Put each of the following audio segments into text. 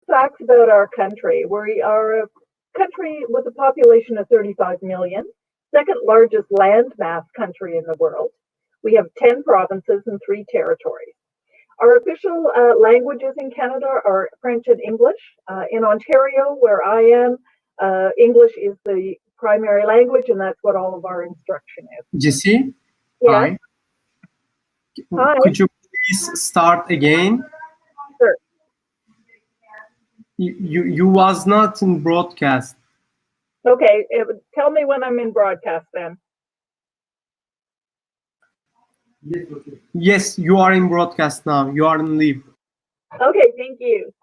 facts about our country. We are a country with a population of 35 million, second largest landmass country in the world. We have 10 provinces and 3 territories. Our official languages in Canada are French and English. In Ontario, where I am, English is the primary language, and that's what all of our instruction is. Jessie? Yes. Hi. Could you please start again? Sure. You was not in broadcast. Okay, tell me when I'm in broadcast then. Yes, you are in broadcast now. You are in live. Okay, thank you.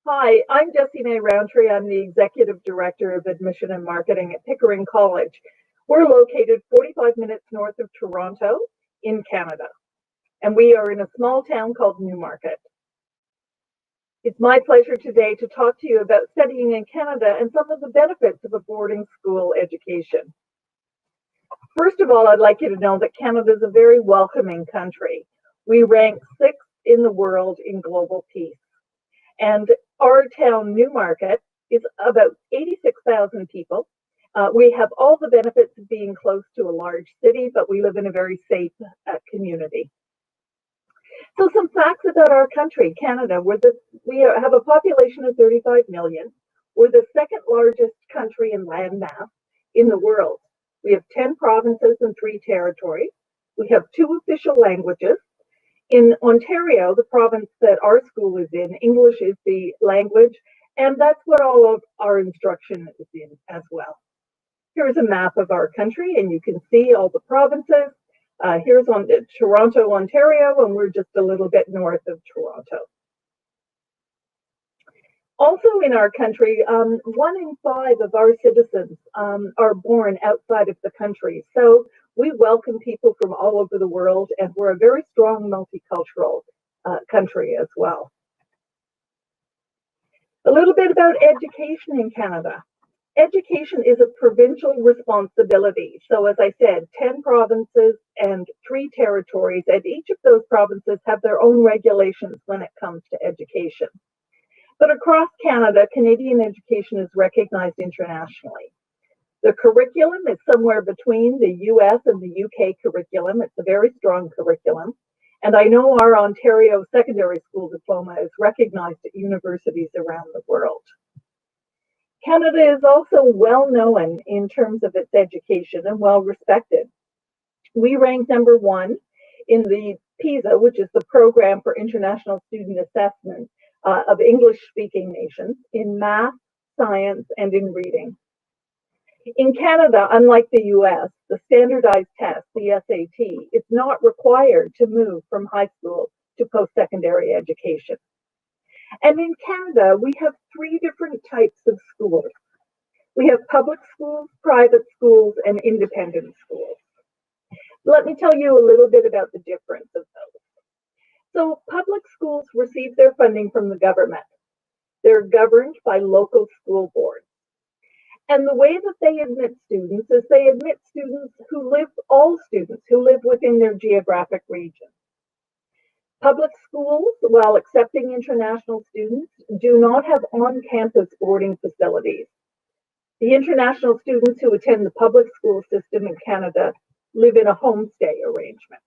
Hi, I'm Jessie Rowntree. I'm the Executive Director of Admission and Marketing at Pickering College. We're located 45 minutes north of Toronto in Canada, and we are in a small town called Newmarket. It's my pleasure today to talk to you about studying in Canada and some of the benefits of a boarding school education. First of all, I'd like you to know that Canada is a very welcoming country. We rank 6th in the world in global peace. And our town, Newmarket, is about 86,000 people. We have all the benefits of being close to a large city, but we live in a very safe community. So some facts about our country, Canada. We have a population of 35 million. We're the second largest country in landmass in the world. We have 10 provinces and 3 territories. We have 2 official languages. In Ontario, the province that our school is in, English is the language, and that's what all of our instruction is in as well. Here's a map of our country, and you can see all the provinces. Here's on Toronto, Ontario, and we're just a little bit north of Toronto. Also in our country, 1 in 5 of our citizens are born outside of the country. So we welcome people from all over the world, and we're a very strong multicultural country as well. A little bit about education in Canada. Education is a provincial responsibility. So as I said, 10 provinces and 3 territories, and each of those provinces have their own regulations when it comes to education. But across Canada, Canadian education is recognized internationally. The curriculum is somewhere between the US and the UK curriculum. It's a very strong curriculum. And I know our Ontario secondary school diploma is recognized at universities around the world. Canada is also well known in terms of its education and well respected. We rank number 1 in the PISA, which is the Program for International Student Assessment of English-speaking nations, in math, science, and in reading. In Canada, unlike the US, the standardized test, the SAT, is not required to move from high school to post-secondary education. And in Canada, we have 3 different types of schools. We have public schools, private schools, and independent schools. Let me tell you a little bit about the difference of those. So public schools receive their funding from the government. They're governed by local school boards. And the way that they admit students is they admit all students who live within their geographic region. Public schools, while accepting international students, do not have on-campus boarding facilities. The international students who attend the public school system in Canada live in a homestay arrangement.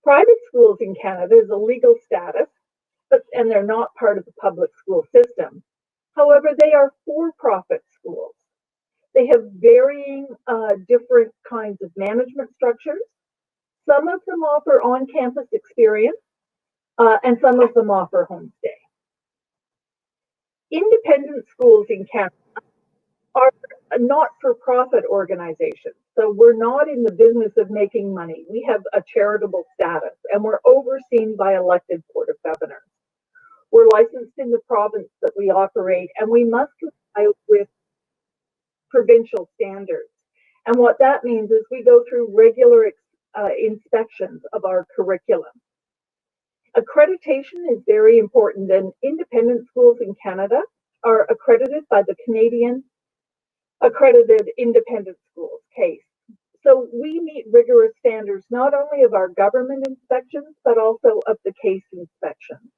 Private schools in Canada is a legal status, and they're not part of the public school system. However, they are for-profit schools. They have varying different kinds of management structures. Some of them offer on-campus experience, and some of them offer homestay. Independent schools in Canada are not-for-profit organizations. So we're not in the business of making money. We have a charitable status, and we're overseen by elected Board of Governors. We're licensed in the province that we operate, and we must comply with provincial standards. And what that means is we go through regular inspections of our curriculum. Accreditation is very important, and independent schools in Canada are accredited by the Canadian Accredited Independent Schools, CASE. So we meet rigorous standards not only of our government inspections, but also of the CASE inspections.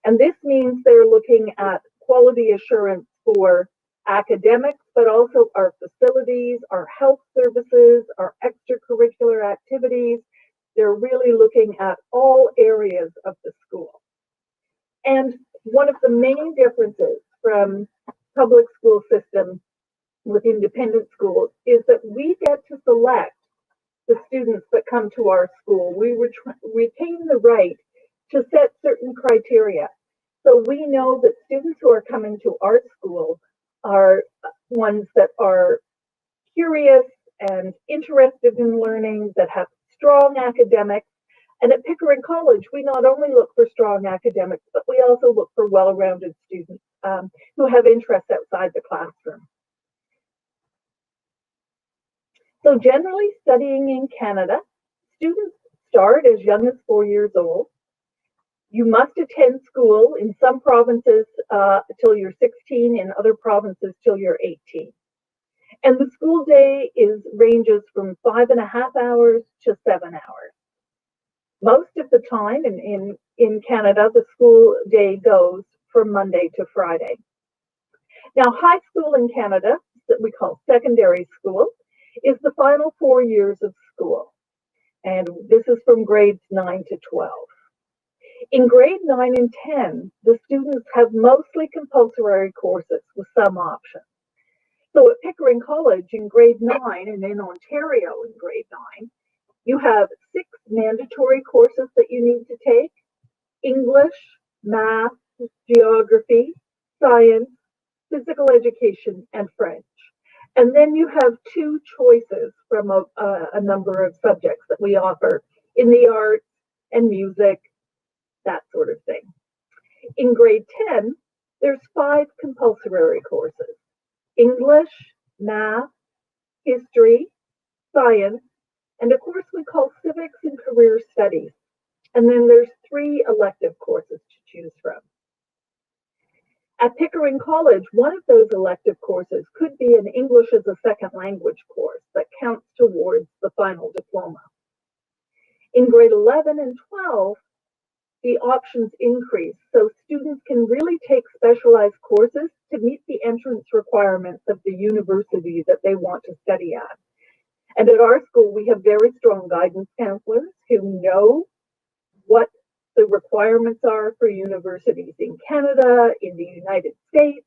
And this means they're looking at quality assurance for academics, but also our facilities, our health services, our extracurricular activities. They're really looking at all areas of the school. And one of the main differences from public school system with independent schools is that we get to select the students that come to our school. We retain the right to set certain criteria. So we know that students who are coming to our school are ones that are curious and interested in learning, that have strong academics. And at Pickering College, we not only look for strong academics, but we also look for well-rounded students who have interests outside the classroom. So generally, studying in Canada, students start as young as 4 years old. You must attend school in some provinces till you're 16, in other provinces till you're 18. And the school day ranges from 5.5 hours to 7 hours. Most of the time in Canada, the school day goes from Monday to Friday. Now, high school in Canada, that we call secondary school, is the final 4 years of school. And this is from grades 9 to 12. In grade 9 and 10, the students have mostly compulsory courses with some options. So at Pickering College in grade 9 and in Ontario in grade 9, you have 6 mandatory courses that you need to take: English, math, geography, science, physical education, and French. And then you have 2 choices from a number of subjects that we offer in the arts and music, that sort of thing. In grade 10, there's 5 compulsory courses: English, math, history, science, and a course we call civics and career studies. And then there's 3 elective courses to choose from. At Pickering College, one of those elective courses could be an English as a second language course that counts towards the final diploma. In grade 11 and 12, the options increase, so students can really take specialized courses to meet the entrance requirements of the university that they want to study at. And at our school, we have very strong guidance counselors who know what the requirements are for universities in Canada, in the United States,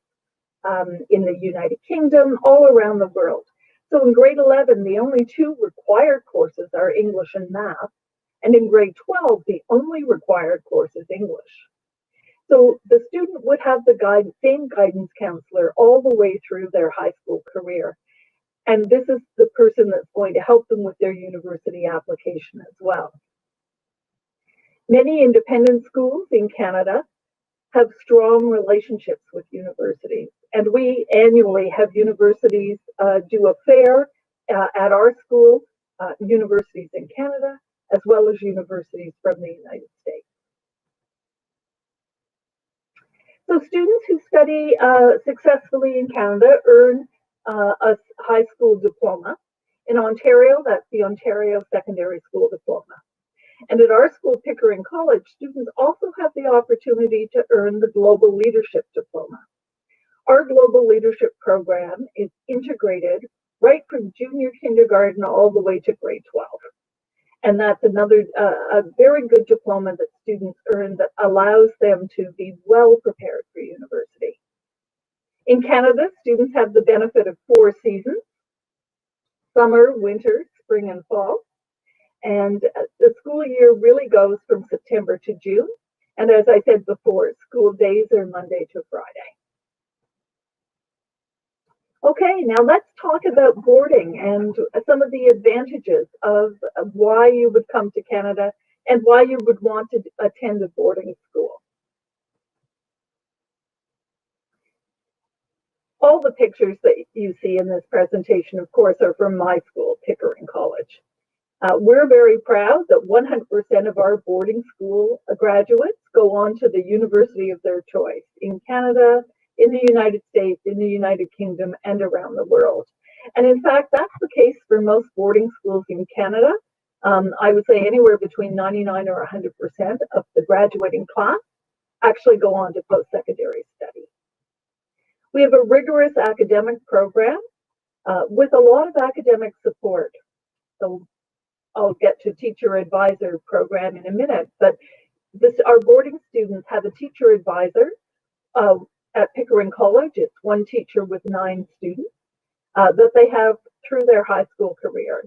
in the United Kingdom, all around the world. So in grade 11, the only 2 required courses are English and math. And in grade 12, the only required course is English. So the student would have the same guidance counselor all the way through their high school career. And this is the person that's going to help them with their university application as well. Many independent schools in Canada have strong relationships with universities. And we annually have universities do a fair at our school, universities in Canada, as well as universities from the United States. So students who study successfully in Canada earn a high school diploma. In Ontario, that's the Ontario Secondary School Diploma. And at our school, Pickering College, students also have the opportunity to earn the Global Leadership Diploma. Our Global Leadership program is integrated right from junior kindergarten all the way to grade 12. And that's another a very good diploma that students earn that allows them to be well prepared for university. In Canada, students have the benefit of 4 seasons: summer, winter, spring, and fall. And the school year really goes from September to June. And as I said before, school days are Monday to Friday. Okay, now let's talk about boarding and some of the advantages of why you would come to Canada and why you would want to attend a boarding school. All the pictures that you see in this presentation, of course, are from my school, Pickering College. We're very proud that 100% of our boarding school graduates go on to the university of their choice in Canada, in the United States, in the United Kingdom, and around the world. And in fact, that's the case for most boarding schools in Canada. I would say anywhere between 99 or 100% of the graduating class actually go on to post-secondary study. We have a rigorous academic program with a lot of academic support. So I'll get to teacher advisor program in a minute, but our boarding students have a teacher advisor at Pickering College. It's one teacher with 9 students that they have through their high school career.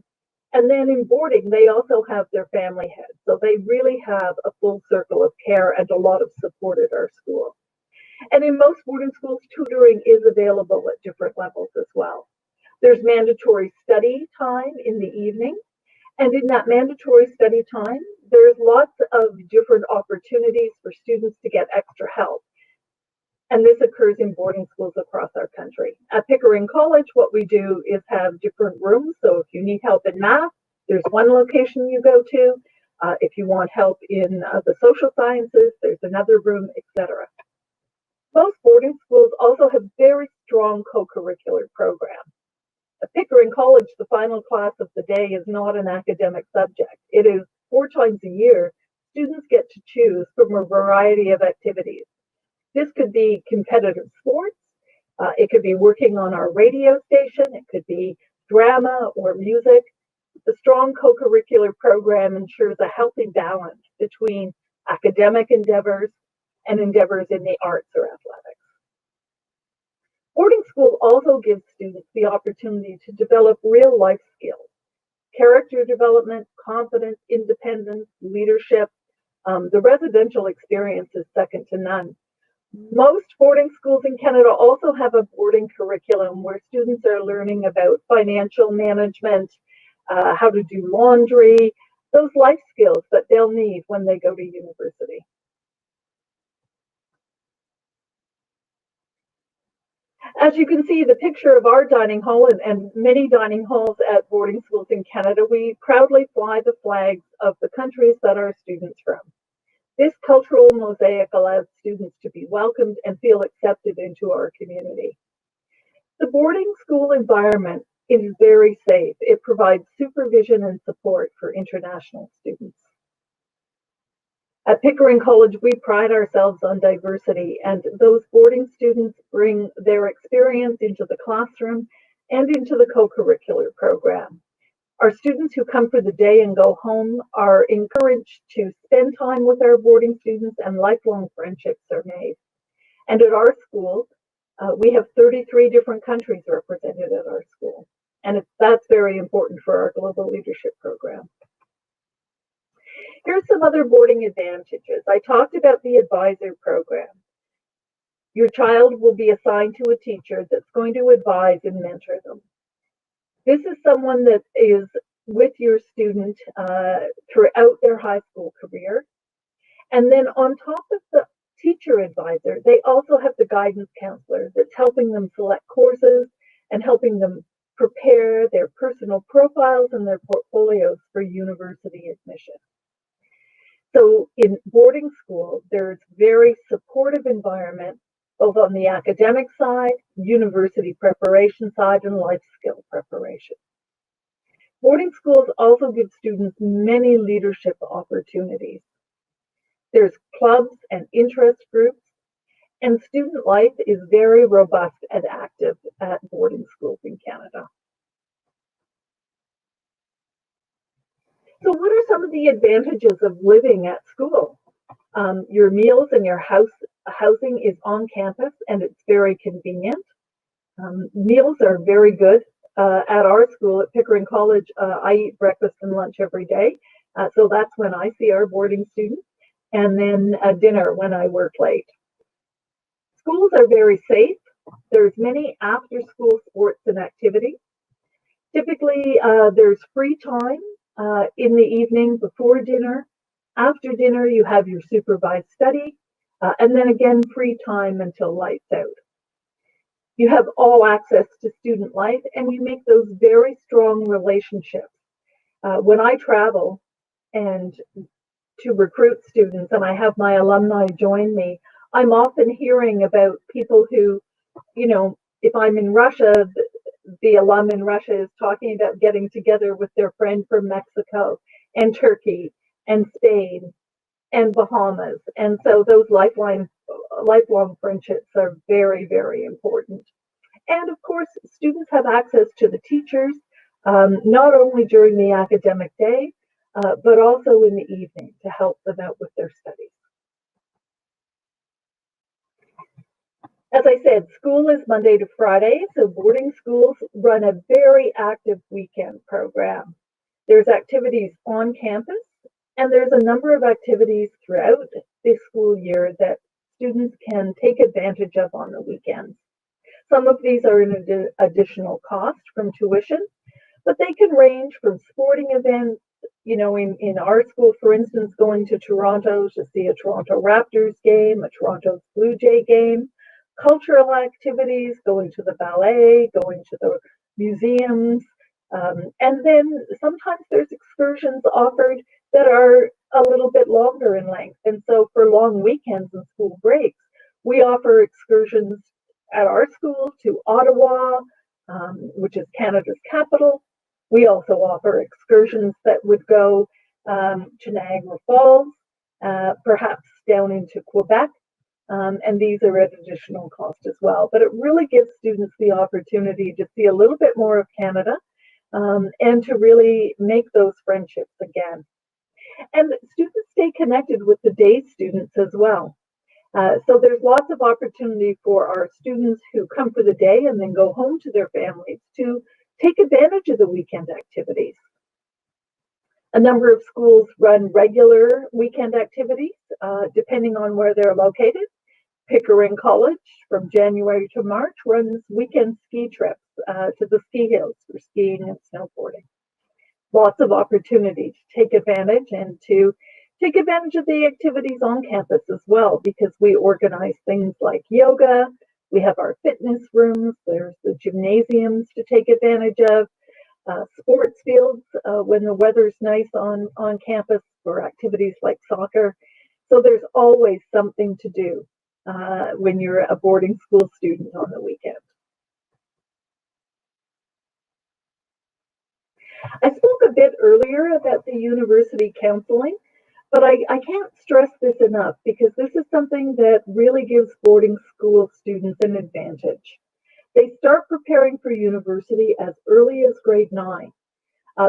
And then in boarding, they also have their family head. So they really have a full circle of care and a lot of support at our school. And in most boarding schools, tutoring is available at different levels as well. There's mandatory study time in the evening. And in that mandatory study time, there's lots of different opportunities for students to get extra help. And this occurs in boarding schools across our country. At Pickering College, what we do is have different rooms. So if you need help in math, there's one location you go to. If you want help in the social sciences, there's another room, etc. Most boarding schools also have very strong co-curricular programs. At Pickering College, the final class of the day is not an academic subject. It is 4 times a year, students get to choose from a variety of activities. This could be competitive sports, it could be working on our radio station, it could be drama or music. The strong co-curricular program ensures a healthy balance between academic endeavors and endeavors in the arts or athletics. Boarding school also gives students the opportunity to develop real life skills, character development, confidence, independence, leadership. The residential experience is second to none. Most boarding schools in Canada also have a boarding curriculum where students are learning about financial management, how to do laundry, those life skills that they'll need when they go to university. As you can see, the picture of our dining hall and many dining halls at boarding schools in Canada, we proudly fly the flags of the countries that our students from. This cultural mosaic allows students to be welcomed and feel accepted into our community. The boarding school environment is very safe. It provides supervision and support for international students. At Pickering College, we pride ourselves on diversity, and those boarding students bring their experience into the classroom and into the co-curricular program. Our students who come for the day and go home are encouraged to spend time with our boarding students, and lifelong friendships are made. And at our school, we have 33 different countries represented at our school, and that's very important for our global leadership program. Here's some other boarding advantages. I talked about the advisor program. Your child will be assigned to a teacher that's going to advise and mentor them. This is someone that is with your student throughout their high school career. And then on top of the teacher advisor, they also have the guidance counselor that's helping them select courses and helping them prepare their personal profiles and their portfolios for university admission. So in boarding school, there's very supportive environment, both on the academic side, university preparation side, and life skill preparation. Boarding schools also give students many leadership opportunities. There's clubs and interest groups, and student life is very robust and active at boarding schools in Canada. So what are some of the advantages of living at school? Your meals and your housing is on campus, and it's very convenient. Meals are very good. At our school at Pickering College, I eat breakfast and lunch every day. So that's when I see our boarding students, and then dinner when I work late. Schools are very safe. There's many after-school sports and activities. Typically, there's free time in the evening before dinner. After dinner, you have your supervised study, and then again, free time until lights out. You have all access to student life, and you make those very strong relationships. When I travel and to recruit students, and I have my alumni join me, I'm often hearing about people who, you know, if I'm in Russia, the alum in Russia is talking about getting together with their friend from Mexico and Turkey and Spain. and Bahamas. And so those lifelong friendships are very, very important. And of course, students have access to the teachers, not only during the academic day, but also in the evening to help them out with their studies. As I said, school is Monday to Friday, so boarding schools run a very active weekend program. There's activities on campus, and there's a number of activities throughout the school year that students can take advantage of on the weekends. Some of these are an additional cost from tuition, but they can range from sporting events, you know, in our school, for instance, going to Toronto to see a Toronto Raptors game, a Toronto Blue Jay game, cultural activities, going to the ballet, going to the museums, and then sometimes there's excursions offered that are a little bit longer in length. And so for long weekends and school breaks, we offer excursions at our school to Ottawa, which is Canada's capital. We also offer excursions that would go to Niagara Falls, perhaps down into Quebec, and these are at additional cost as well. But it really gives students the opportunity to see a little bit more of Canada and to really make those friendships again. And students stay connected with the day students as well. So there's lots of opportunity for our students who come for the day and then go home to their families to take advantage of the weekend activities. A number of schools run regular weekend activities, depending on where they're located. Pickering College, from January to March, runs weekend ski trips to the ski hills for skiing and snowboarding. Lots of opportunity to take advantage and to take advantage of the activities on campus as well, because we organize things like yoga, we have our fitness rooms, there's the gymnasiums to take advantage of, sports fields when the weather's nice on campus for activities like soccer. So there's always something to do when you're a boarding school student on the weekend. I spoke a bit earlier about the university counseling, but I can't stress this enough because this is something that really gives boarding school students an advantage. They start preparing for university as early as grade 9.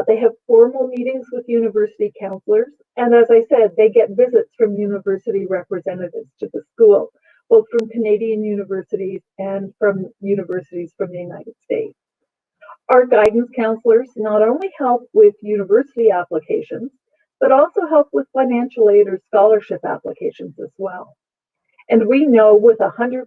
They have formal meetings with university counselors, and as I said, they get visits from university representatives to the school, both from Canadian universities and from universities from the United States. Our guidance counselors not only help with university applications, but also help with financial aid or scholarship applications as well. And we know with 100%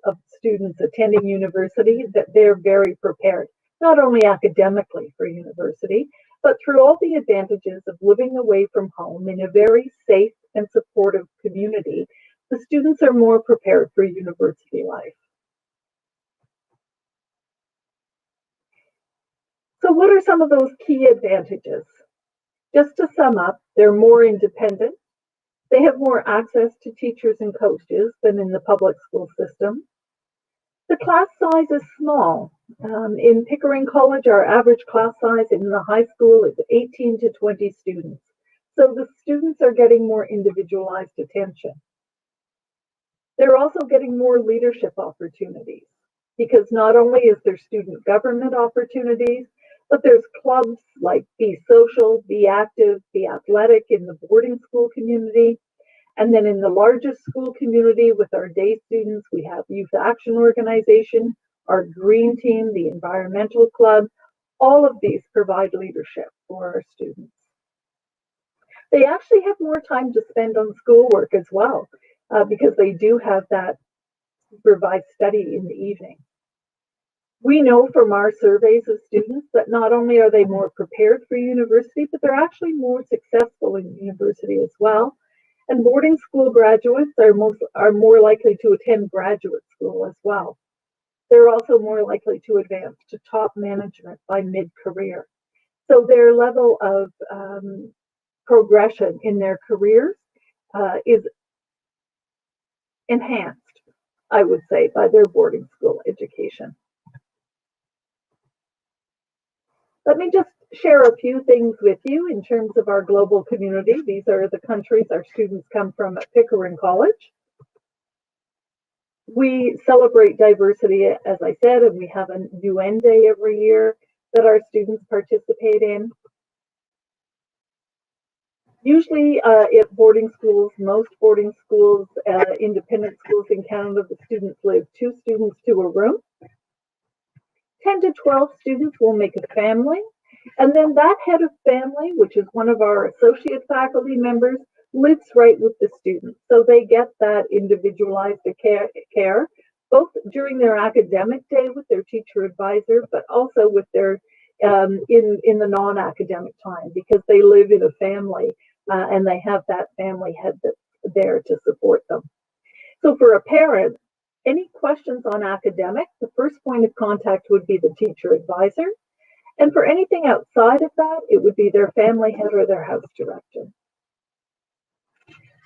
of students attending university that they're very prepared, not only academically for university, but through all the advantages of living away from home in a very safe and supportive community. The students are more prepared for university life. So what are some of those key advantages? Just to sum up, they're more independent. They have more access to teachers and coaches than in the public school system. The class size is small. In Pickering College, our average class size in the high school is 18 to 20 students. So the students are getting more individualized attention. They're also getting more leadership opportunities because not only is there student government opportunities, but there's clubs like Be Social, Be Active, Be Athletic in the boarding school community. And then in the largest school community with our day students, we have Youth Action Organization, our Green Team, the Environmental Club. All of these provide leadership for our students. They actually have more time to spend on schoolwork as well, because they do have that supervised study in the evening. We know from our surveys of students that not only are they more prepared for university, but they're actually more successful in university as well. And boarding school graduates are more likely to attend graduate school as well. They're also more likely to advance to top management by mid-career. So their level of progression in their careers is enhanced, I would say, by their boarding school education. Let me just share a few things with you in terms of our global community. These are the countries our students come from at Pickering College. We celebrate diversity, as I said, and we have a UN Day every year that our students participate in. Usually at boarding schools, most boarding schools, independent schools in Canada, the students live 2 students to a room. 10 to 12 students will make a family. And then that head of family, which is one of our associate faculty members, lives right with the students. So they get that individualized care, both during their academic day with their teacher advisor, but also with their in the non-academic time, because they live in a family and they have that family head that's there to support them. So for a parent, any questions on academics, the first point of contact would be the teacher advisor. And for anything outside of that, it would be their family head or their house director.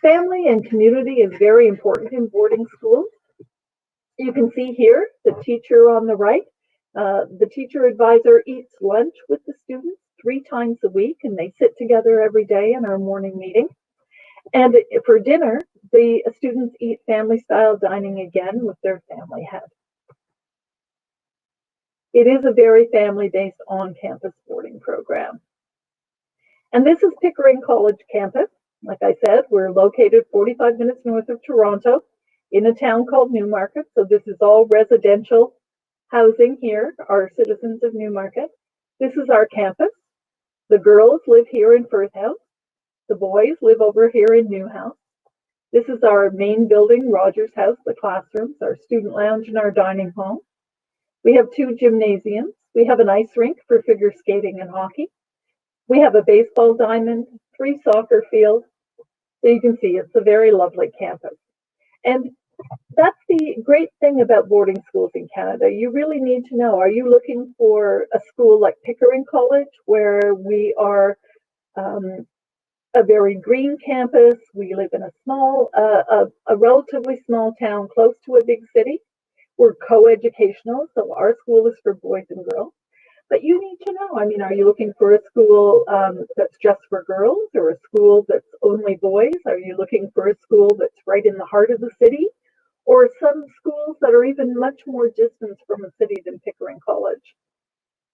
Family and community is very important in boarding schools. You can see here the teacher on the right. The teacher advisor eats lunch with the students 3 times a week, and they sit together every day in our morning meeting. And for dinner, the students eat family-style dining again with their family head. It is a very family-based on-campus boarding program. And this is Pickering College campus. Like I said, we're located 45 minutes north of Toronto in a town called Newmarket. So this is all residential housing here, our citizens of Newmarket. This is our campus. The girls live here in Firth House. The boys live over here in Newhouse. This is our main building, Rogers House, the classrooms, our student lounge, and our dining hall. We have 2 gymnasiums. We have an ice rink for figure skating and hockey. We have a baseball diamond, 3 soccer fields. So you can see it's a very lovely campus. And that's the great thing about boarding schools in Canada. You really need to know, are you looking for a school like Pickering College, where we are a very green campus? We live in a small, a relatively small town close to a big city. We're co-educational, so our school is for boys and girls. But you need to know, I mean, are you looking for a school that's just for girls, or a school that's only boys? Are you looking for a school that's right in the heart of the city? Or some schools that are even much more distant from a city than Pickering College?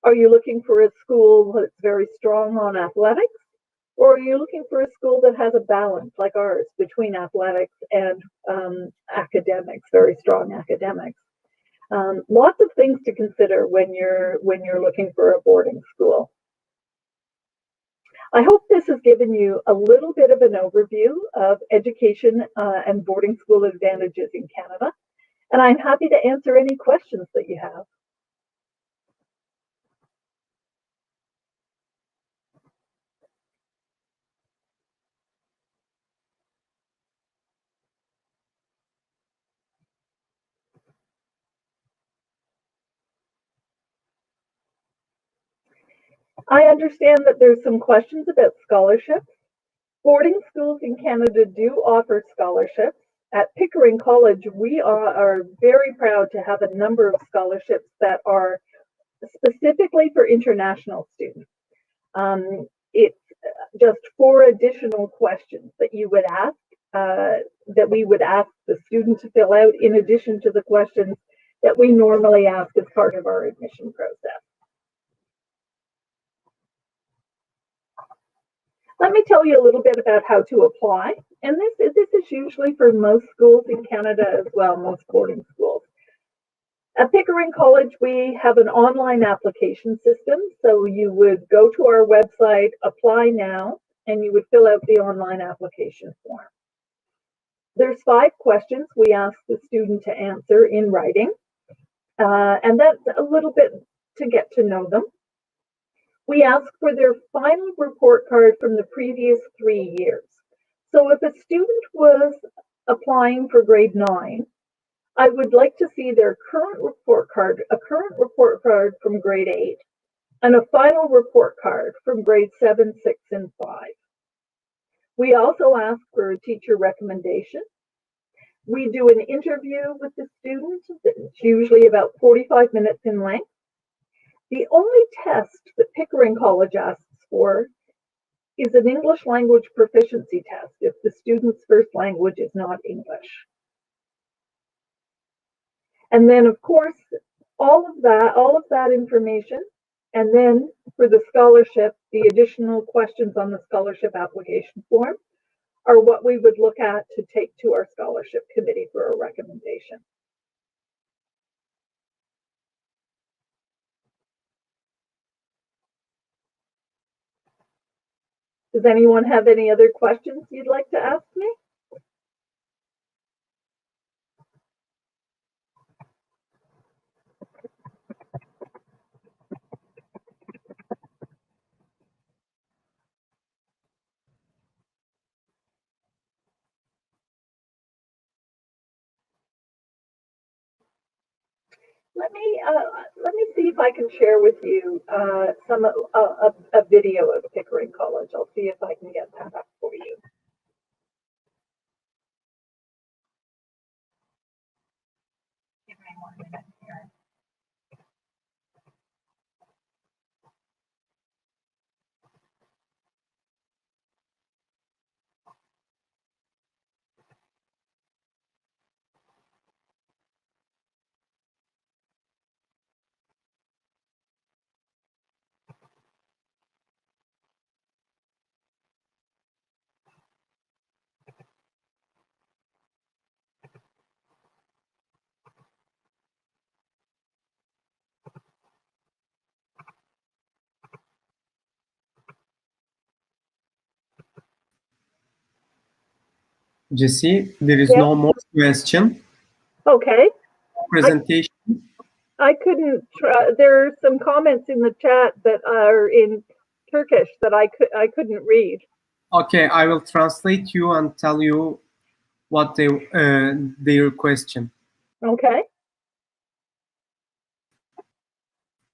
Are you looking for a school that's very strong on athletics? Or are you looking for a school that has a balance like ours between athletics and academics, very strong academics? Lots of things to consider when you're looking for a boarding school. I hope this has given you a little bit of an overview of education and boarding school advantages in Canada, and I'm happy to answer any questions that you have. I understand that there's some questions about scholarships. Boarding schools in Canada do offer scholarships. At Pickering College, we are very proud to have a number of scholarships that are specifically for international students. It's just 4 additional questions that you would ask, that we would ask the student to fill out, in addition to the questions that we normally ask as part of our admission process. Let me tell you a little bit about how to apply. And this is usually for most schools in Canada as well, most boarding schools. At Pickering College, we have an online application system. So you would go to our website, apply now, and you would fill out the online application form. There's 5 questions we ask the student to answer in writing. And that's a little bit to get to know them. We ask for their final report card from the previous 3 years. So if a student was applying for grade 9, I would like to see their current report card, a current report card from grade 8, and a final report card from grade 7, 6, and 5. We also ask for a teacher recommendation. We do an interview with the student. It's usually about 45 minutes in length. The only test that Pickering College asks for is an English language proficiency test if the student's first language is not English. And then, of course, all of that information, and then for the scholarship, the additional questions on the scholarship application form are what we would look at to take to our scholarship committee for a recommendation. Does anyone have any other questions you'd like to ask me? Let me see if I can share with you a video of Pickering College. I'll see if I can get that up for you. Give me 1 minute here. Jessie, there is Yes. no more question. Okay. Presentation. I couldn't. There are some comments in the chat that are in Turkish that I couldn't read. Okay, I will translate you and tell you what their question. Okay.